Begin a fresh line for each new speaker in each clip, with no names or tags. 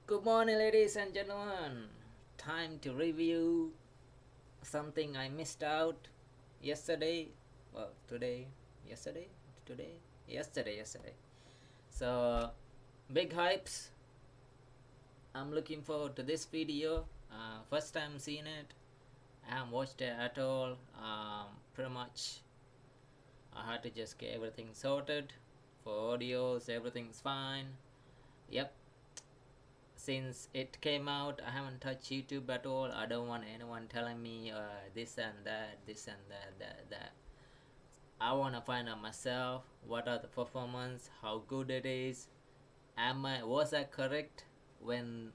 Good morning, ladies and gentlemen. Time to review something I missed out yesterday. Well, today, yesterday, today, yesterday. So, big hypes. I'm looking forward to this video. First time seeing it. I haven't watched it at all. Pretty much, I had to just get everything sorted. For audios, everything's fine. Yep, since it came out, I haven't touched YouTube at all. I don't want anyone telling me this and that, that. I want to find out myself what are the performance, how good it is. Was I correct when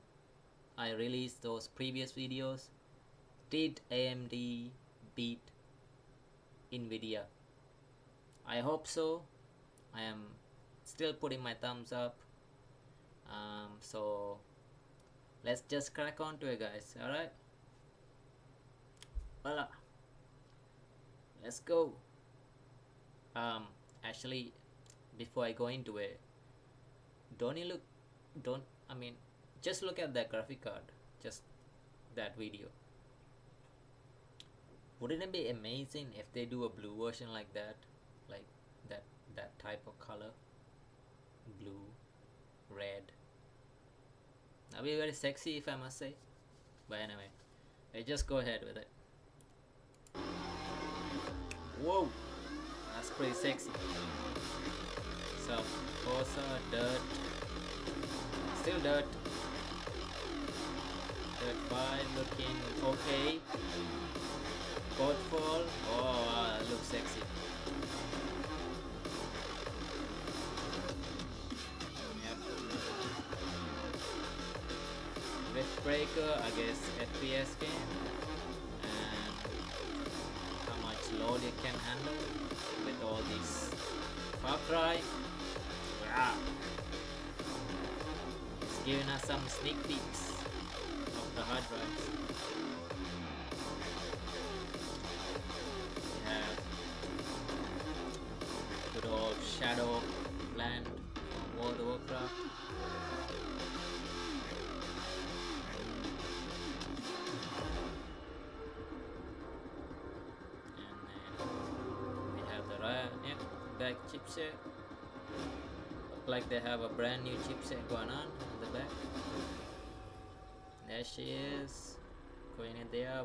I released those previous videos? Did AMD beat Nvidia? I hope so. I am still putting my thumbs up. So let's just crack on to it, guys. Alright, voila, let's go. Actually, before I go into it, just look at that graphic card, just that video. Wouldn't it be amazing if they do a blue version like that, like that type of color, blue, red? That'd be very sexy, if I must say. But anyway, let's just go ahead with it. Whoa, that's pretty sexy. So, Forza, dirt, still dirt. Dirt 5 looking okay. Godfall, oh wow, that looks sexy. Riftbreaker, I guess FPS game, and how much load it can handle with all these Far Cry. Yeah. It's giving us some sneak peeks of the hard drives. We have good old Shadow Land from World of Warcraft. Back chipset. Look like they have a brand new chipset going on in the back. There she is, going in there.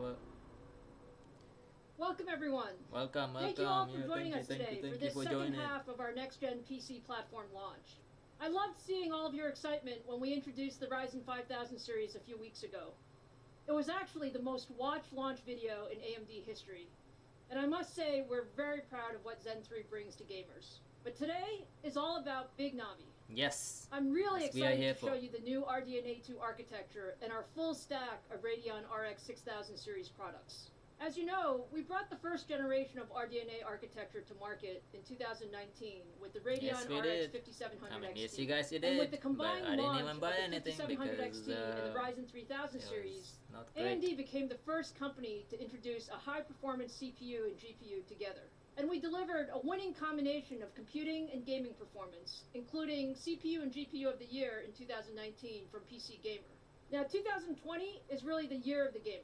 Welcome everyone.
Welcome.
Thank you all for joining us today for this second half of our next-gen PC platform launch. I loved seeing all of your excitement when we introduced the Ryzen 5000 series a few weeks ago. It was actually the most watched launch video in AMD history. And I must say, we're very proud of what Zen 3 brings to gamers. But today is all about Big Navi.
Yes.
I'm really excited to show you the new RDNA 2 architecture and our full stack of Radeon Rx 6000 series products. As you know, we brought the first generation of RDNA architecture to market in 2019 with the Radeon RX 5700 XT.
Yes, you guys did.
And with the combined launch of the 5700 XT and the Ryzen 3000 series, AMD became the first company to introduce a high-performance CPU and GPU together. And we delivered a winning combination of computing and gaming performance, including CPU and GPU of the year in 2019 from PC Gamer. Now, 2020 is really the year of the gamer.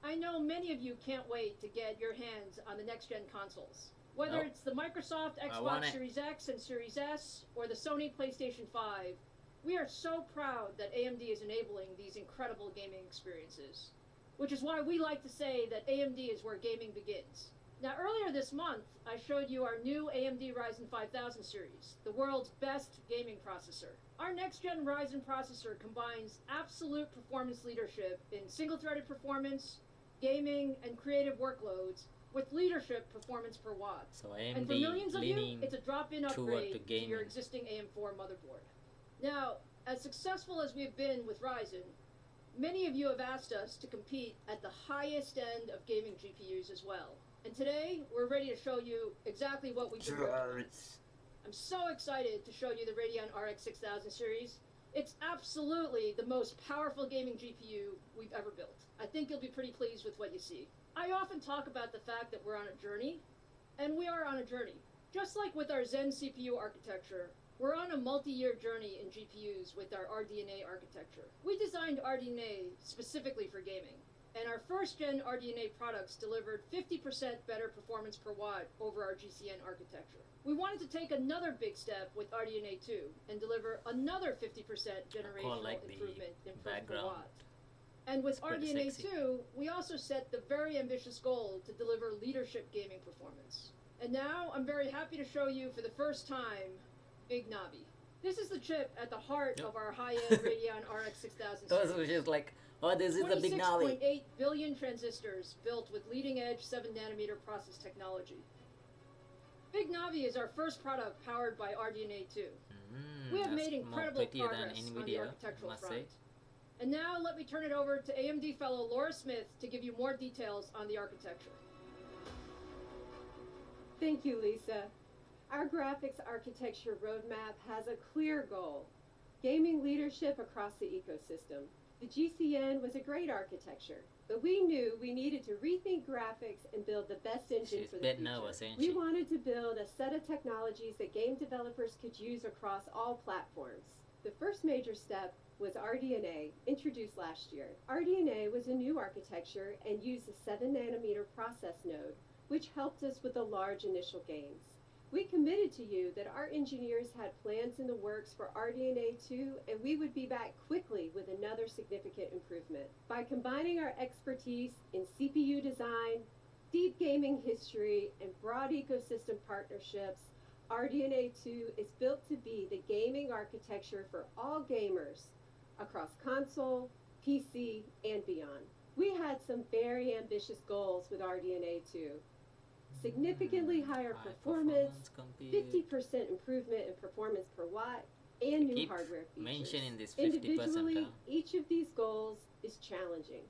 I know many of you can't wait to get your hands on the next-gen consoles. Whether it's the Microsoft Xbox Series X and Series S, or the Sony PlayStation 5, we are so proud that AMD is enabling these incredible gaming experiences. Which is why we like to say that AMD is where gaming begins. Now, earlier this month, I showed you our new AMD Ryzen 5000 series, the world's best gaming processor. Our next-gen Ryzen processor combines absolute performance leadership in single-threaded performance, gaming, and creative workloads with leadership performance per watt.
So AMD,
and for millions of you, it's a drop-in upgrade to your existing AM4 motherboard. Now, as successful as we've been with Ryzen, many of you have asked us to compete at the highest end of gaming GPUs as well. And today, we're ready to show you exactly what we've been working on. I'm so excited to show you the Radeon RX 6000 series. It's absolutely the most powerful gaming GPU we've ever built. I think you'll be pretty pleased with what you see. I often talk about the fact that we're on a journey, and we are on a journey. Just like with our Zen CPU architecture, We're on a multi-year journey in GPUs with our RDNA architecture. We designed RDNA specifically for gaming, and our first-gen RDNA products delivered 50% better performance per watt over our GCN architecture. We wanted to take another big step with RDNA 2 and deliver another 50% generational improvement in per watt. And with RDNA 2, we also set the very ambitious goal to deliver leadership gaming performance. And now I'm very happy to show you for the first time Big Navi. This is the chip at the heart of our high-end Radeon Rx 6000 series.
Those were just like, oh, this is the Big Navi.
26.8 billion transistors built with leading-edge 7nm process technology. Big Navi is our first product powered by RDNA 2. We have made incredible progress on the architectural front. And now let me turn it over to AMD fellow Laura Smith to give you more details on the architecture.
Thank you, Lisa. Our graphics architecture roadmap has a clear goal: gaming leadership across the ecosystem. The GCN was a great architecture, but we knew we needed to rethink graphics and build the best engine for the future. We wanted to build a set of technologies that game developers could use across all platforms. The first major step was RDNA, introduced last year. RDNA was a new architecture and used a 7nm process node, which helped us with the large initial gains. We committed to you that our engineers had plans in the works for RDNA 2, and we would be back quickly with another significant improvement. By combining our expertise in CPU design, deep gaming history, and broad ecosystem partnerships, RDNA 2 is built to be the gaming architecture for all gamers across console, PC, and beyond. We had some very ambitious goals with RDNA 2. Significantly higher performance, 50% improvement in performance per watt, and new hardware features. Individually, each of these goals is challenging.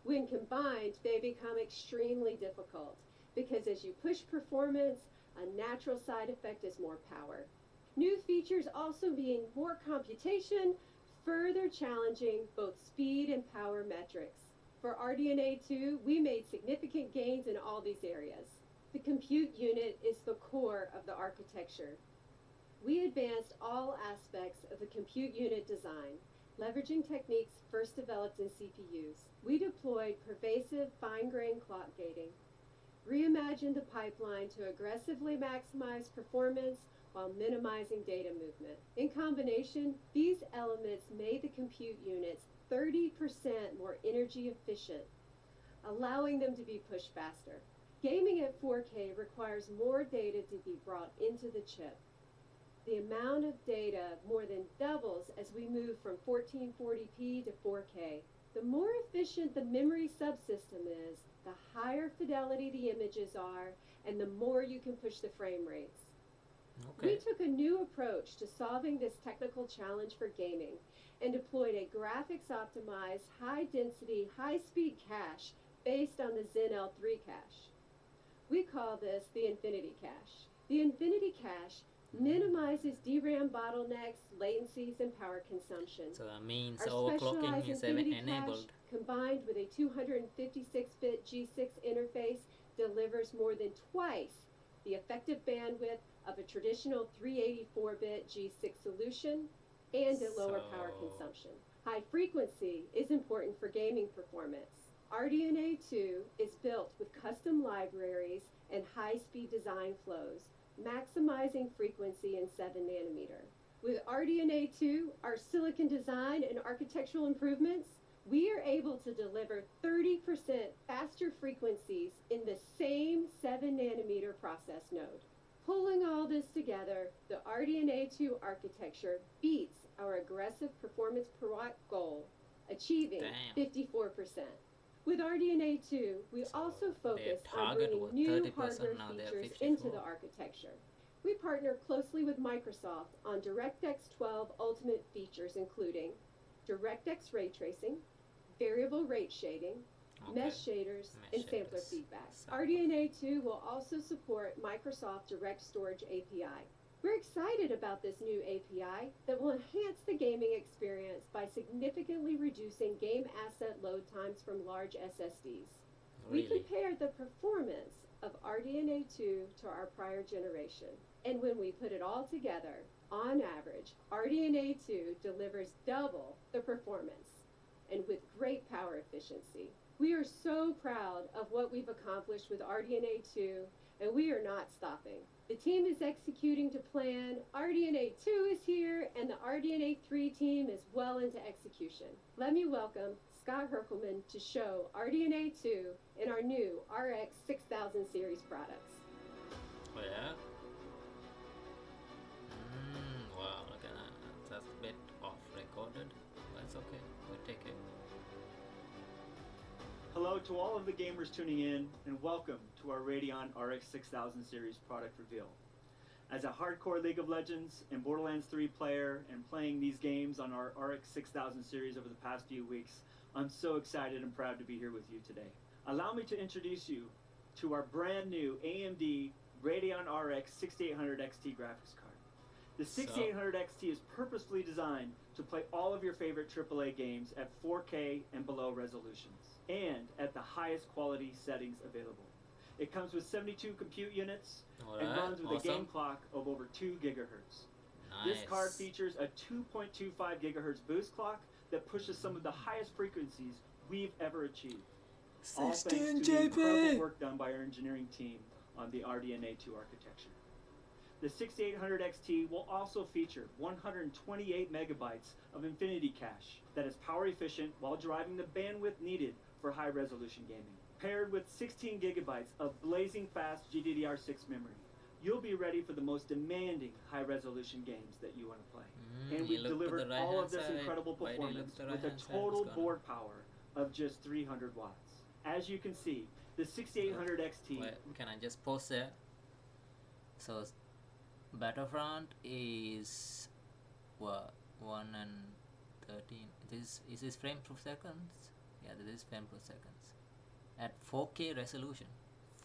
When combined, they become extremely difficult because as you push performance, a natural side effect is more power. New features also mean more computation, further challenging both speed and power metrics. For RDNA 2, we made significant gains in all these areas. The compute unit is the core of the architecture. We advanced all aspects of the compute unit design, leveraging techniques first developed in CPUs. We deployed pervasive fine-grained clock gating, reimagined the pipeline to aggressively maximize performance while minimizing data movement. In combination, these elements made the compute units 30% more energy efficient, allowing them to be pushed faster. Gaming at 4K requires more data to be brought into the chip. The amount of data more than doubles as we move from 1440p to 4K. The more efficient the memory subsystem is, the higher fidelity the images are, and the more you can push the frame rates. We took a new approach to solving this technical challenge for gaming and deployed a graphics-optimized, high-density, high-speed cache based on the Zen L3 cache. We call this the Infinity Cache. The Infinity Cache minimizes DRAM bottlenecks, latencies, and power consumption.
So that means
our
overclocking is enabled.
Cache, combined with a 256-bit G6 interface, delivers more than twice the effective bandwidth of a traditional 384-bit G6 solution and at lower power consumption. High frequency is important for gaming performance. RDNA 2 is built with custom libraries and high-speed design flows, maximizing frequency in 7nm. With RDNA 2, our silicon design and architectural improvements, we are able to deliver 30% faster frequencies in the same 7nm process node. Pulling all this together, the RDNA 2 architecture beats our aggressive performance per watt goal, achieving 54%. With RDNA 2, we also focus on bringing new hardware features into the architecture. We partner closely with Microsoft on DirectX 12 Ultimate features including DirectX Ray Tracing, variable rate shading, mesh shaders, and sampler feedback. RDNA 2 will also support Microsoft Direct Storage API. We're excited about this new API that will enhance the gaming experience by significantly reducing game asset load times from large SSDs. We compared the performance of RDNA 2 to our prior generation, and when we put it all together, On average, RDNA 2 delivers double the performance and with great power efficiency. We are so proud of what we've accomplished with RDNA 2, and we are not stopping. The team is executing to plan, RDNA 2 is here, and the RDNA 3 team is well into execution. Let me welcome Scott Herkelman to show RDNA 2 in our new RX 6000 series products.
Oh yeah? Wow, look at that. That's a bit off recorded. That's okay. We'll take it.
Hello to all of the gamers tuning in, and welcome to our Radeon RX 6000 series product reveal. As a hardcore League of Legends and Borderlands 3 player and playing these games on our RX 6000 series over the past few weeks, I'm so excited and proud to be here with you today. Allow me to introduce you to our brand new Amd Radeon Rx 6800 XT graphics card. The 6800 XT is purposefully designed to play all of your favorite AAA games at 4K and below resolutions, and at the highest quality settings available. It comes with 72 compute units and runs with a game clock of over 2 gigahertz.
Nice.
This card features a 2.25 gigahertz boost clock that pushes some of the highest frequencies we've ever achieved. All thanks to the incredible work done by our engineering team on the RDNA 2 architecture. The 6800 XT will also feature 128 megabytes of infinity cache that is power efficient while driving the bandwidth needed for high resolution gaming. Paired with 16 gigabytes of blazing fast GDDR6 memory, you'll be ready for the most demanding high resolution games that you want to play. And we've delivered all of this incredible performance with a total board power of just 300 watts. As you can see, the 6800 XT...
Wait, can I just pause there? So, Battlefront is what, 1 and 13. Is this frame per seconds? Yeah, this is frame per seconds. At 4K resolution.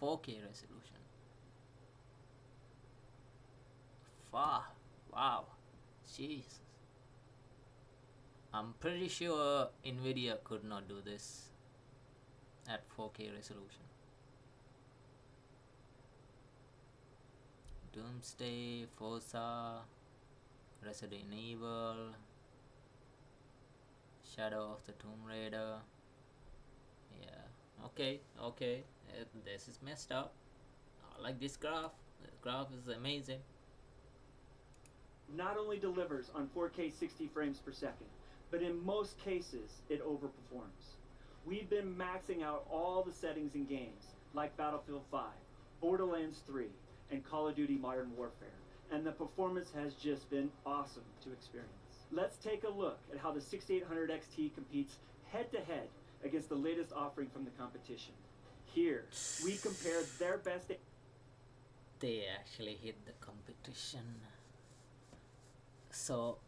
4K resolution. Wow. Jesus. I'm pretty sure Nvidia could not do this at 4K resolution. Doomsday, Forza, Resident Evil, Shadow of the Tomb Raider. Yeah, okay. This is messed up. I like this graph. This graph is amazing.
Not only delivers on 4K 60 frames per second, but in most cases, it overperforms. We've been maxing out all the settings in games like Battlefield 5, Borderlands 3, and Call of Duty Modern Warfare, and the performance has just been awesome to experience. Let's take a look at how the 6800 XT competes head-to-head against the latest offering from the competition. Here, we compare their best...
They actually hit the competition. So,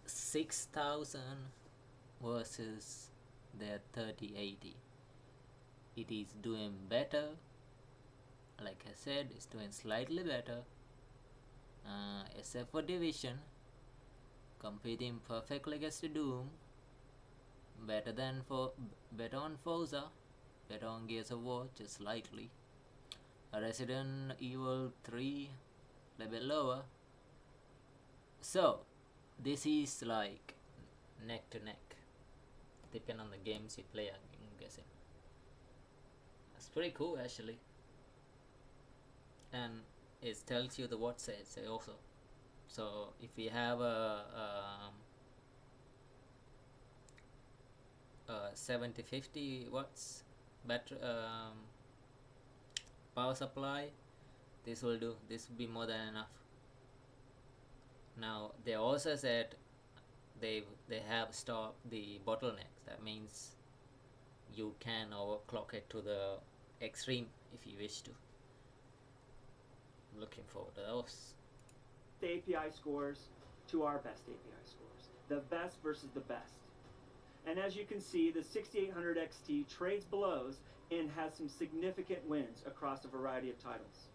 6000 versus their 3080. It is doing better. Like I said, it's doing slightly better. Except for Division, competing perfectly against the Doom. Better on Forza, better on Gears of War, just slightly. Resident Evil 3, a bit lower. So, this is like neck to neck, depending on the games you play, I'm guessing. That's pretty cool actually. And it tells you the watt size also. So if you have a 70-50 watts battery power supply, this will do. This will be more than enough. Now they also said they have stopped the bottlenecks. That means you can overclock it to the extreme if you wish to. I'm looking forward to those.
The API scores to our best API scores. The best versus the best. And as you can see, the 6800 XT trades blows and has some significant wins across a variety of titles.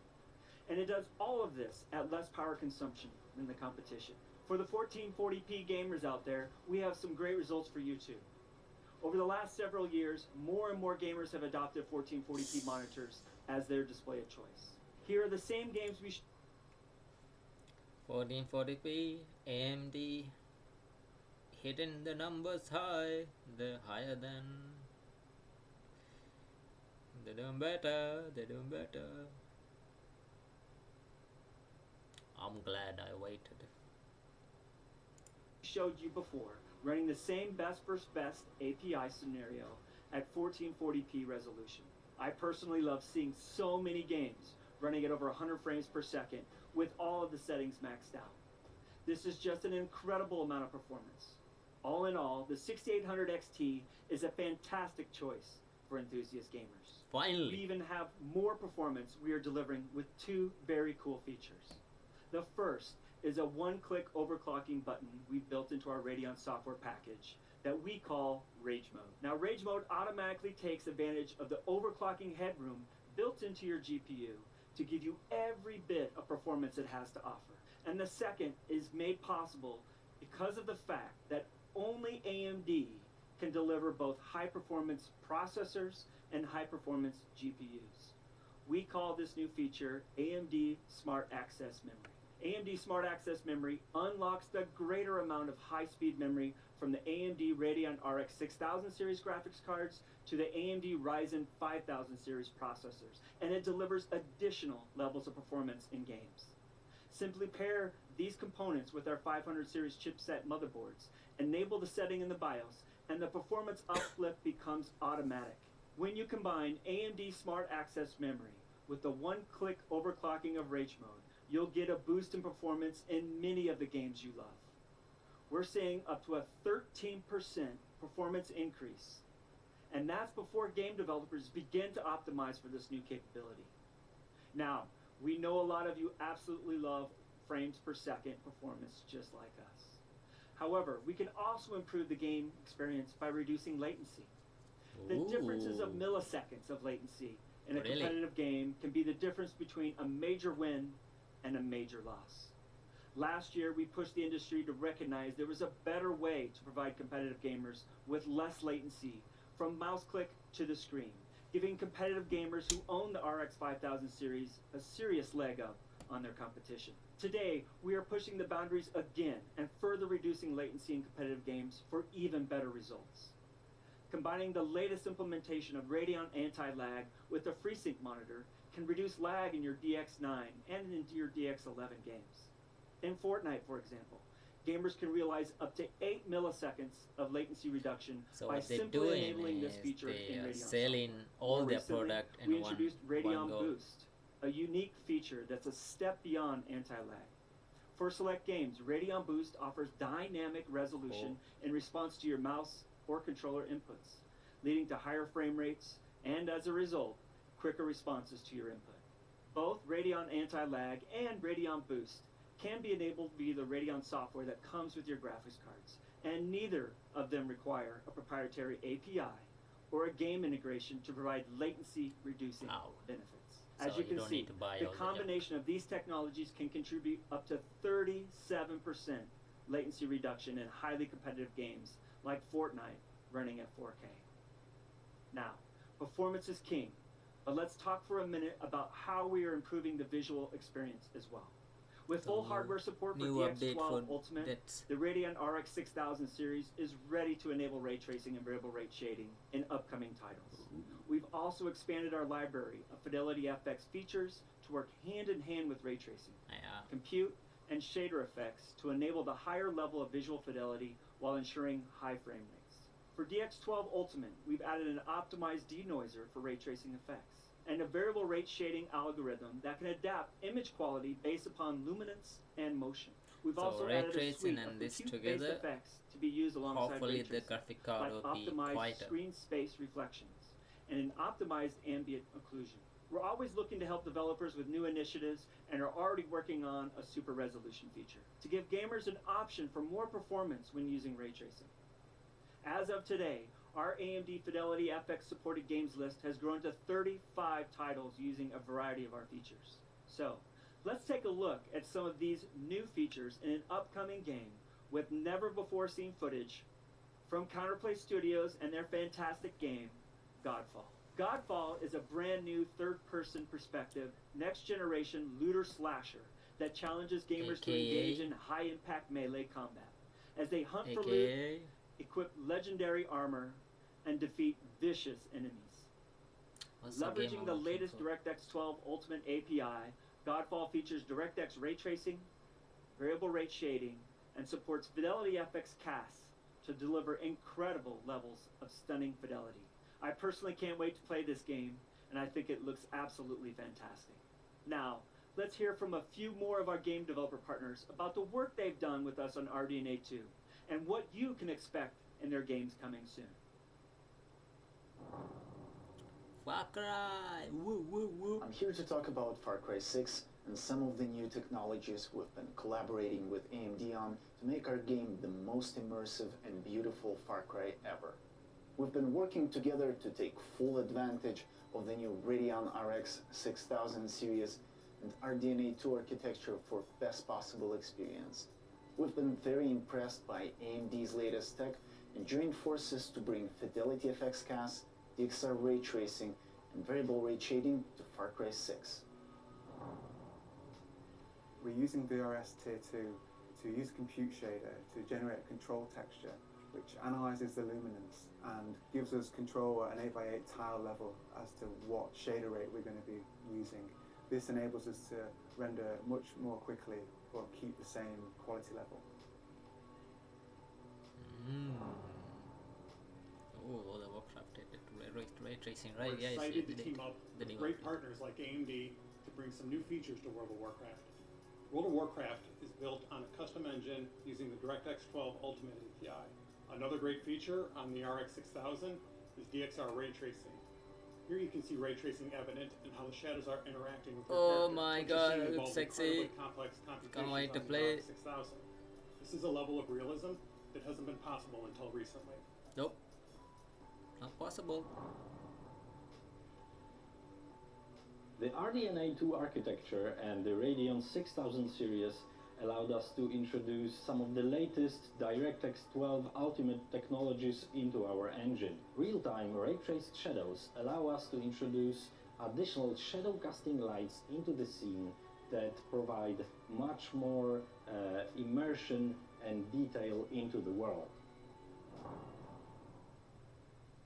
And it does all of this at less power consumption than the competition. For the 1440p gamers out there, we have some great results for you too. Over the last several years, more and more gamers have adopted 1440p monitors as their display of choice. Here are the same games
1440p AMD hitting the numbers high, the higher than. They're doing better, they're doing better. I'm glad I waited.
Showed you before, running the same best first best API scenario at 1440p resolution. I personally love seeing so many games running at over 100 frames per second with all of the settings maxed out. This is just an incredible amount of performance. All in all, the 6800 XT is a fantastic choice for enthusiast gamers.
Finally!
We even have more performance we are delivering with two very cool features. The first is a one-click overclocking button we've built into our Radeon software package that we call Rage Mode. Now, Rage Mode automatically takes advantage of the overclocking headroom built into your GPU to give you every bit of performance it has to offer. And the second is made possible because of the fact that only AMD can deliver both high-performance processors and high-performance GPUs. We call this new feature AMD Smart Access Memory. AMD Smart Access Memory unlocks the greater amount of high-speed memory from the AMD Radeon Rx 6000 series graphics cards to the AMD Ryzen 5000 series processors, and it delivers additional levels of performance in games. Simply pair these components with our 500 series chipset motherboards, enable the setting in the BIOS, and the performance uplift becomes automatic. When you combine AMD Smart Access Memory with the one-click overclocking of Rage Mode, you'll get a boost in performance in many of the games you love. We're seeing up to a 13% performance increase, and that's before game developers begin to optimize for this new capability. Now, we know a lot of you absolutely love frames per second performance just like us. However, we can also improve the game experience by reducing latency. The differences of milliseconds of latency in a competitive game can be the difference between a major win and a major loss. Last year, we pushed the industry to recognize there was a better way to provide competitive gamers with less latency from mouse click to the screen, giving competitive gamers who own the RX 5000 series a serious leg up on their competition. Today, we are pushing the boundaries again and further reducing latency in competitive games for even better results. Combining the latest implementation of Radeon Anti-Lag with the FreeSync monitor can reduce lag in your DX9 and into your DX11 games. In Fortnite, for example, gamers can realize up to 8 milliseconds of latency reduction by simply enabling this feature in Radeon.
Selling all their product in
we introduced Radeon
go.
Boost, a unique feature that's a step beyond anti-lag. For select games, Radeon Boost offers dynamic resolution in response to your mouse or controller inputs, leading to higher frame rates and, as a result, quicker responses to your input. Both Radeon Anti-Lag and Radeon Boost can be enabled via the Radeon software that comes with your graphics cards, and neither of them require a proprietary API or a game integration to provide latency-reducing benefits. As you can see, the combination of these technologies can contribute up to 37% latency reduction in highly competitive games like Fortnite running at 4K. Now, performance is king, but let's talk for a minute about how we are improving the visual experience as well. With full hardware support for Dx12 Ultimate, the Radeon RX 6000 series is ready to enable ray tracing and variable rate shading in upcoming titles. We've also expanded our library of Fidelity FX features to work hand in hand with ray tracing, compute, and shader effects to enable the higher level of visual fidelity while ensuring high frame rates. For Dx12 Ultimate, we've added an optimized denoiser for ray tracing effects and a variable rate shading algorithm that can adapt image quality based upon luminance and motion. We've also added a suite of compute-based effects to be used alongside ray tracing, like optimized screen space reflections and an optimized ambient occlusion. We're always looking to help developers with new initiatives and are already working on a super resolution feature to give gamers an option for more performance when using ray tracing. As of today, our AMD Fidelity FX supported games list has grown to 35 titles using a variety of our features. So, let's take a look at some of these new features in an upcoming game with never before seen footage from Counterplay Studios and their fantastic game, Godfall. Godfall is a brand new third-person perspective, next-generation looter slasher that challenges gamers to
AKA
engage in high-impact melee combat as they hunt for loot,
AKA
equip legendary armor, and defeat vicious enemies.
what's the game
Leveraging
I'm
the
looking
latest
for?
DirectX 12 Ultimate API, Godfall features DirectX Ray Tracing, variable rate shading, and supports Fidelity FX CAS to deliver incredible levels of stunning fidelity. I personally can't wait to play this game, and I think it looks absolutely fantastic. Now, let's hear from a few more of our game developer partners about the work they've done with us on RDNA 2 and what you can expect in their games coming soon.
Far Cry! Woo woo woo!
I'm here to talk about Far Cry 6 and some of the new technologies we've been collaborating with AMD on to make our game the most immersive and beautiful Far Cry ever. We've been working together to take full advantage of the new Radeon Rx 6000 series and RDNA 2 architecture for best possible experience. We've been very impressed by AMD's latest tech and joined forces to bring Fidelity FX CAS, Dxr Ray Tracing, and variable rate shading to Far Cry 6.
We're using VRS Tier 2 to use Compute Shader to generate a control texture which analyzes the luminance and gives us control at an 8x8 tile level as to what shader rate we're going to be using. This enables us to render much more quickly but keep the same quality level.
Oh, the Warcraft ray tracing, right?
We're
Yes,
excited
the
to team up
the
with
new
great
one.
partners like AMD to bring some new features to World of Warcraft. World of Warcraft is built on a custom engine using the DirectX 12 Ultimate API. Another great feature on the RX 6000 is Dxr Ray Tracing. Here you can see ray tracing evident and how the shadows are interacting with your
Oh
character,
my
which
god,
is
it
seen
looks
involves
sexy.
incredibly complex computations
Can't wait to
on the
play
RX 6000. This is a level of realism that hasn't been possible until recently.
Nope, not possible.
The RDNA 2 architecture and the Radeon 6000 series allowed us to introduce some of the latest DirectX 12 Ultimate technologies into our engine. Real-time ray-traced shadows allow us to introduce additional shadow casting lights into the scene that provide much more immersion and detail into the world.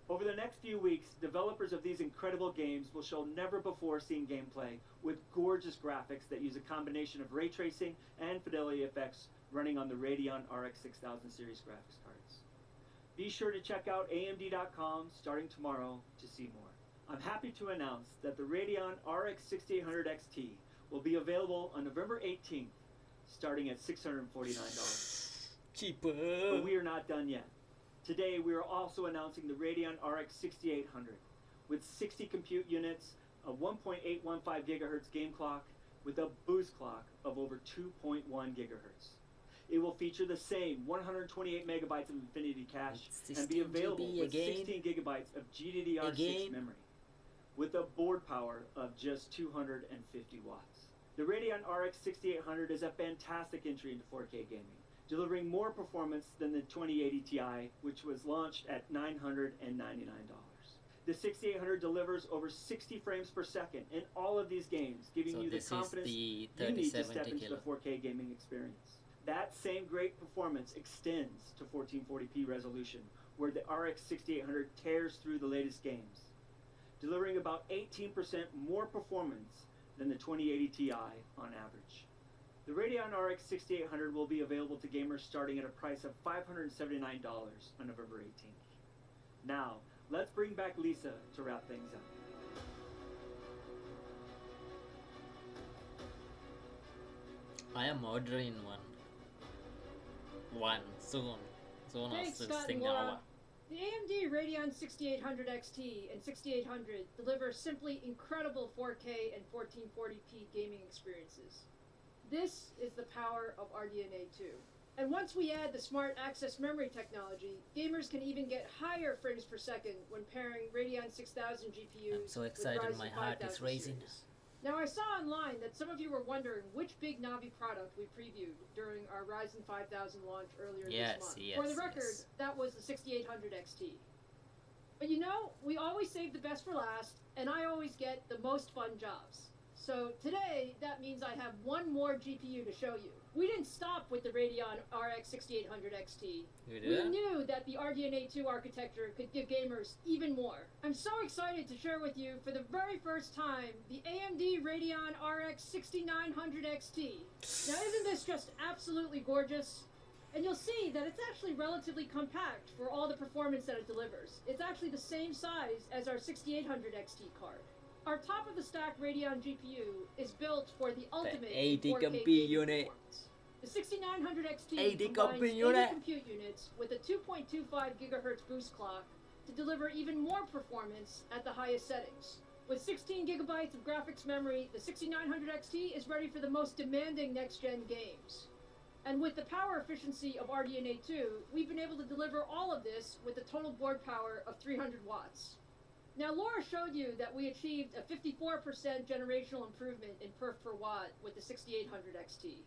Over the next few weeks, developers of these incredible games will show never-before-seen gameplay with gorgeous graphics that use a combination of ray tracing and fidelity effects running on the Radeon RX 6000 series graphics cards. Be sure to check out AMD.com starting tomorrow to see more. I'm happy to announce that the Radeon RX 6800 XT will be available on November 18th, starting at $649.
Cheaper.
But we are not done yet. Today, we are also announcing the Radeon RX 6800 with 60 compute units, a 1.815 gigahertz game clock with a boost clock of over 2.1 gigahertz. It will feature the same 128 megabytes of Infinity Cache and be
16
available
GB
with
again.
16 gigabytes of GDDR6
Again.
memory with a board power of just 250 watts. The Radeon RX 6800 is a fantastic entry into 4K gaming, delivering more performance than the 2080 Ti, which was launched at $999. The 6800 delivers over 60 frames per second in all of these games, giving
So
you the
this is
confidence
the
you need to step
3070
into the 4K gaming experience. That same great performance extends to 1440p resolution, where the RX 6800 tears through the latest games, delivering about 18% more performance than the 2080 Ti on average. The Radeon RX 6800 will be available to gamers starting at a price of $579 on November 18th. Now, let's bring back Lisa to wrap things up.
I am ordering one soon. Soon
Thanks,
as
Scott
this
and
thing
Laura.
hour.
The AMD Radeon 6800 XT and 6800 deliver simply incredible 4K and 1440p gaming experiences. This is the power of RDNA 2. And once we add the smart access memory technology, gamers can even get higher frames per second when pairing Radeon 6000 GPUs
I'm so
with
excited,
Ryzen
my heart is
5000
racing.
series. Now, I saw online that some of you were wondering which big Navi product we previewed during our Ryzen 5000 launch earlier
Yes,
this month.
yes,
For the record,
yes.
that was the 6800 XT. But you know, we always save the best for last, and I always get the most fun jobs. So today, that means I have one more GPU to show you. We didn't stop with the Radeon RX 6800 XT. We knew that the RDNA 2 architecture could give gamers even more. I'm so excited to share with you for the very first time the AMD Radeon RX 6900 XT. Now isn't this just absolutely gorgeous? And you'll see that it's actually relatively compact for all the performance that it delivers. It's actually the same size as our 6800 XT card. Our top-of-the-stack Radeon GPU is built for the ultimate
80
4K
compute
gaming
unit.
performance. The 6900 XT
80
combines
compute
80
unit.
compute units with a 2.25 GHz boost clock to deliver even more performance at the highest settings. With 16 gigabytes of graphics memory, the 6900 XT is ready for the most demanding next-gen games. And with the power efficiency of RDNA 2, we've been able to deliver all of this with a total board power of 300 watts. Now, Laura showed you that we achieved a 54% generational improvement in perf per watt with the 6800 XT.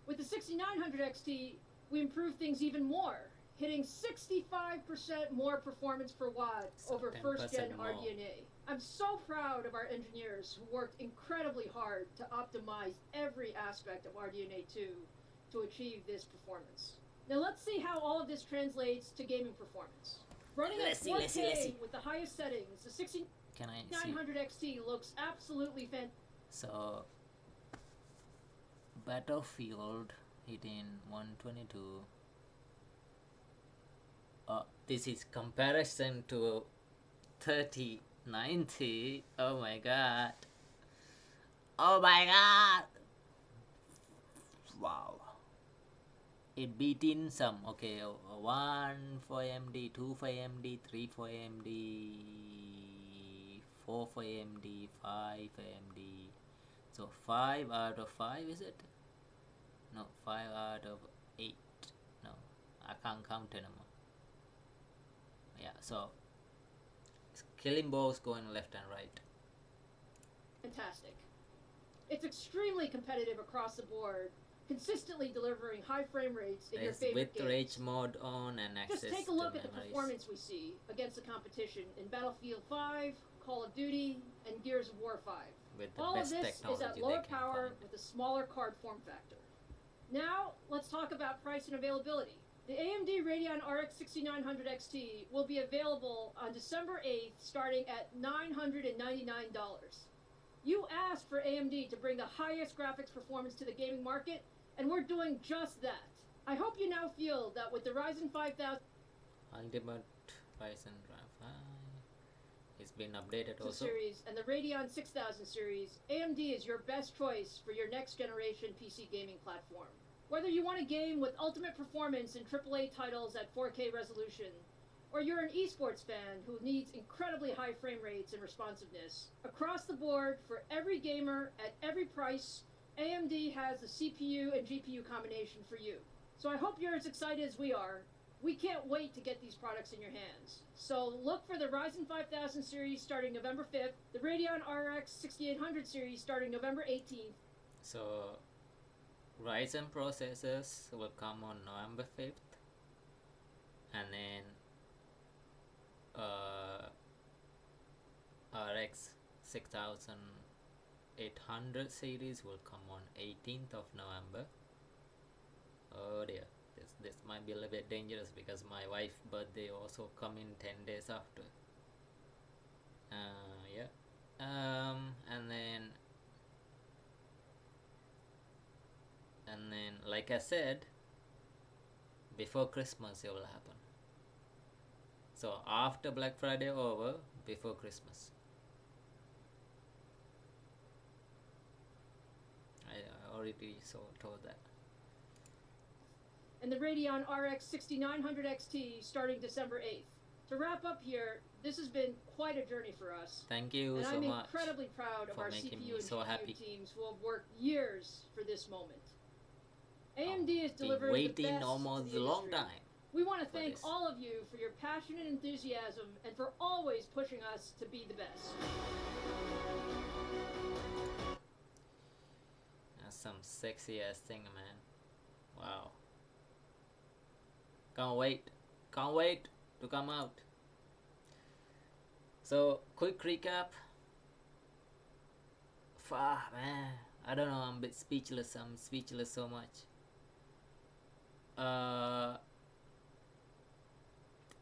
With the 6900 XT, we improved things even more, hitting 65% more performance per watt over first-gen RDNA. I'm so proud of our engineers who worked incredibly hard to optimize every aspect of RDNA 2 to achieve this performance. Now let's see how all of this translates to gaming performance. Running at 4K with the highest settings, the 6900 XT looks absolutely fantastic.
So, Battlefield hitting 122. This is comparison to 3090. Oh my god. Oh my god. Wow. It beating some. Okay, 1 for AMD, 2 for AMD, 3 for AMD, 4 for AMD, 5 for AMD. So 5 out of 5 is it? No, 5 out of 8. No, I can't count anymore. Yeah, so killing balls going left and right.
Fantastic. It's extremely competitive across the board, consistently delivering high frame rates in your favorite games.
With rage mode on and access to
Just take a look at the
memories.
performance we see against the competition in Battlefield 5, Call of Duty, and Gears of War 5.
With the
all
best
of this is at lower power with a smaller card form factor. Now, let's talk about price and availability. The AMD Radeon RX 6900 XT will be available on December 8th, starting at $999. You asked for AMD to bring the highest graphics performance to the gaming market, and we're doing just that. I hope you now feel that with the Ryzen 5000
Ultimate Ryzen 5 it's been updated also.
series and the Radeon 6000 series, AMD is your best choice for your next generation PC gaming platform. Whether you want a game with ultimate performance in AAA titles at 4K resolution, or you're an esports fan who needs incredibly high frame rates and responsiveness, across the board for every gamer at every price, AMD has the CPU and GPU combination for you. So I hope you're as excited as we are. We can't wait to get these products in your hands. So look for the Ryzen 5000 series starting November 5th, the Radeon RX 6800 series starting November 18th.
So Ryzen processors will come on November 5th, and then RX 6800 series will come on 18th of November. Oh dear, this might be a little bit dangerous because my wife's birthday also come in 10 days after. Yeah. And then like I said, before Christmas it will happen. So after Black Friday over, before Christmas. I already told that.
And the Radeon RX 6900 XT starting December 8th. To wrap up here, this has been quite a journey for us.
Thank you
and
so
I'm
much
incredibly proud of our CPU and
so
GPU
happy.
teams who have worked years for this moment. AMD is delivering
waiting
the best
almost
to the
a long
industry.
time.
We want to thank all of you for your passion and enthusiasm and for always pushing us to be the best.
That's some sexy ass thing, man. Wow. Can't wait to come out. So quick recap. Man, I don't know, I'm a bit speechless. I'm speechless so much.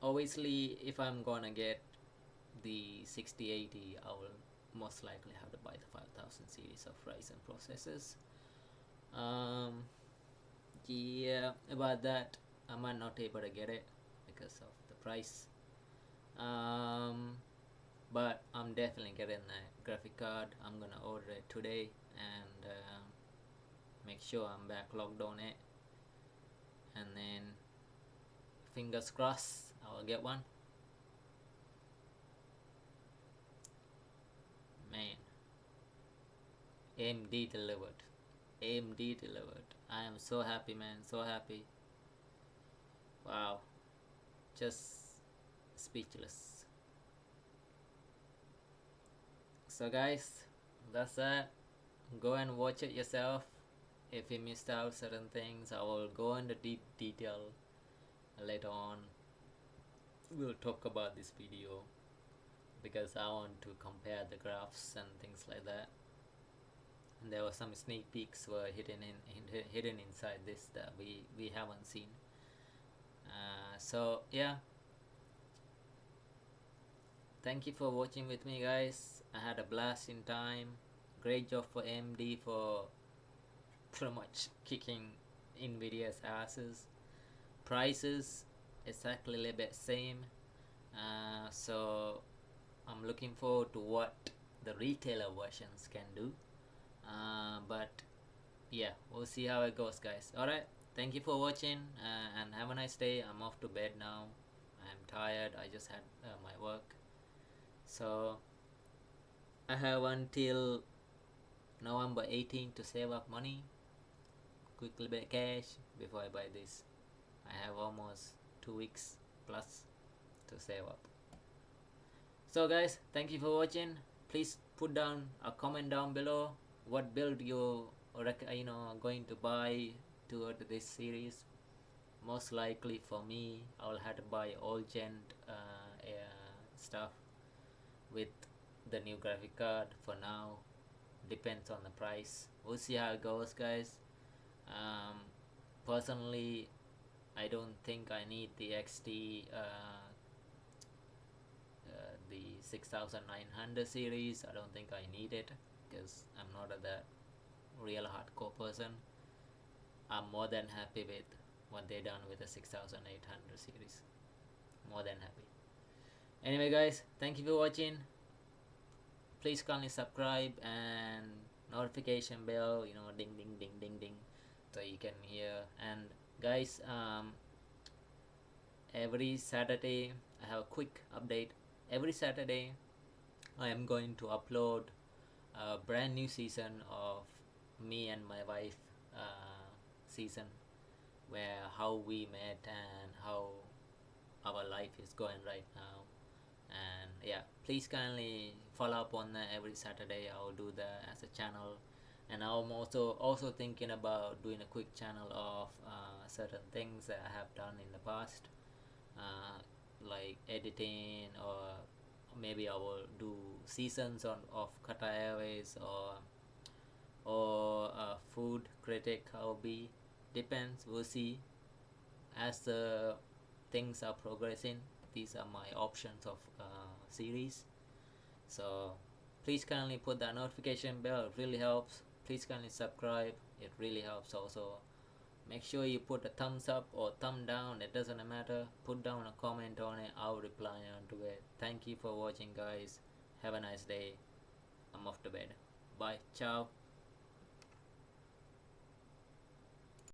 Obviously, if I'm gonna get the 6080, I will most likely have to buy the 5000 series of Ryzen processors. Yeah, about that, I might not able to get it because of the price. But I'm definitely getting a graphic card. I'm gonna order it today and make sure I'm backlogged on it, and then fingers crossed I will get one. Man, AMD delivered. AMD delivered. I am so happy, man, so happy. Wow, just speechless. So guys, that's that. Go and watch it yourself. If you missed out certain things, I will go into deep detail later on. We'll talk about this video because I want to compare the graphs and things like that. And there were some sneak peeks were hidden inside this that we haven't seen. So yeah, thank you for watching with me, guys. I had a blast in time. Great job for AMD for pretty much kicking Nvidia's asses. Prices exactly a little bit same. So I'm looking forward to what the retailer versions can do. But yeah, we'll see how it goes, guys. Alright, thank you for watching, and have a nice day. I'm off to bed now. I'm tired. I just had my work. So I have until November 18 to save up money, quickly bit cash before I buy this. I have almost 2 weeks plus to save up. So guys, thank you for watching. Please put down a comment down below what build you going to buy toward this series. Most likely for me, I will have to buy all gen stuff with the new graphic card. For now, depends on the price. We'll see how it goes, guys. Personally, I don't think I need the XT the 6900 series. I don't think I need it because I'm not that real hardcore person. I'm more than happy with what they done with the 6800 series. More than happy. Anyway, guys, thank you for watching. Please kindly subscribe and notification bell, ding ding ding ding ding, so you can hear. And guys, every Saturday I have a quick update. Every Saturday I am going to upload a brand new season of me and my wife season, where how we met and how our life is going right now. And yeah, please kindly follow up on that. Every Saturday I will do that as a channel, and I'm also thinking about doing a quick channel of certain things that I have done in the past, like editing, or maybe I will do seasons of Qatar Airways, or food critic. I'll be, depends, we'll see as the things are progressing. These are my options of series. So please kindly put that notification bell. It really helps. Please kindly subscribe. It really helps also. Make sure you put a thumbs up or thumb down. It doesn't matter. Put down a comment on it. I'll reply onto it. Thank you for watching, guys. Have a nice day. I'm off to bed. Bye. Ciao.